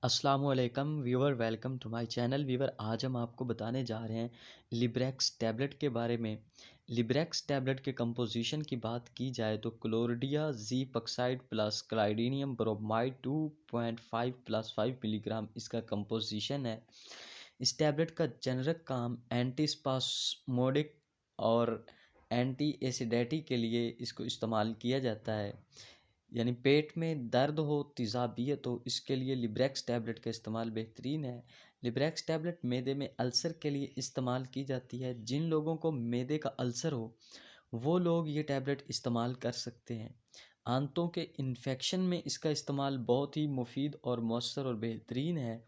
अस्सलामुअलैकुम viewer, welcome to my channel. Viewer, आज हम आपको बताने जा रहे हैं लिब्रेक्स टैबलेट के बारे में। लिब्रेक्स टैबलेट के कंपोजिशन की बात की जाए तो क्लोरिडिया जी पक्साइड प्लस क्लाइडीनियम ब्रोमाइड 2.5 प्लस 5 मिलीग्राम इसका कंपोजिशन है। इस टैबलेट का जेनरिक काम एंटीस्पास्मोडिक और एंटी एसिडिटी के लिए इसको इस्तेमाल किया जाता है। यानी पेट में दर्द हो, तेज़ाबियत हो, इसके लिए लिब्रेक्स टैबलेट का इस्तेमाल बेहतरीन है। लिब्रेक्स टैबलेट मैदे में अल्सर के लिए इस्तेमाल की जाती है। जिन लोगों को मैदे का अल्सर हो वो लोग ये टैबलेट इस्तेमाल कर सकते हैं। आंतों के इन्फेक्शन में इसका इस्तेमाल बहुत ही मुफीद और मौसर और बेहतरीन है।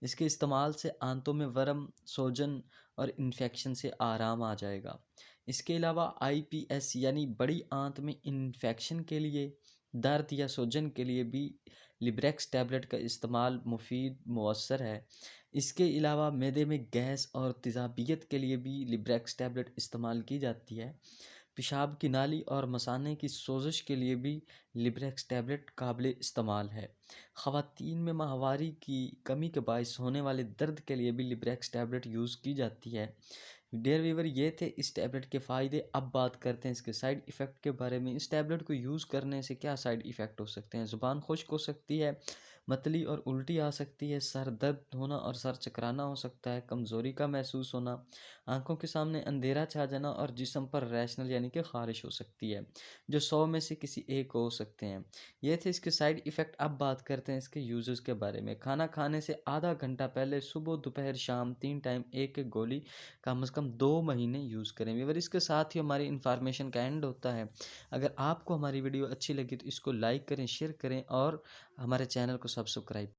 इसके इस्तेमाल से आंतों में वर्म, सोजन और इन्फेक्शन से आराम आ जाएगा। इसके अलावा आईपीएस यानी बड़ी आंत में इन्फेक्शन के लिए, दर्द या सूजन के लिए भी लिब्रेक्स टैबलेट का इस्तेमाल मुफीद मौसर है। इसके अलावा मैदे में गैस और तेज़ाबियत के लिए भी लिब्रेक्स टैबलेट इस्तेमाल की जाती है। पेशाब की नाली और मसाने की सोजिश के लिए भी लिब्रेक्स टैबलेट काबिल इस्तेमाल है। ख़वातीन में माहवारी की कमी के बायस होने वाले दर्द के लिए भी लिब्रेक्स टैबलेट यूज़ की जाती है। डियर वीवर, ये थे इस टैबलेट के फ़ायदे। अब बात करते हैं इसके साइड इफ़ेक्ट के बारे में। इस टैबलेट को यूज़ करने से क्या साइड इफ़ेक्ट हो सकते हैं? ज़ुबान खुश्क हो सकती है, मतली और उल्टी आ सकती है, सर दर्द होना और सर चकराना हो सकता है, कमज़ोरी का महसूस होना, आंखों के सामने अंधेरा छा जाना और जिस्म पर रैशनल यानी कि ख़ारिश हो सकती है, जो 100 में से किसी एक को हो सकते हैं। ये थे इसके साइड इफ़ेक्ट। अब बात करते हैं इसके यूज़र्स के बारे में। खाना खाने से आधा घंटा पहले सुबह, दोपहर, शाम 3 टाइम एक एक गोली कम से कम 2 महीने यूज़ करें। व्यूअर, इसके साथ ही हमारी इन्फॉर्मेशन का एंड होता है। अगर आपको हमारी वीडियो अच्छी लगी तो इसको लाइक करें, शेयर करें और हमारे चैनल को सब्सक्राइब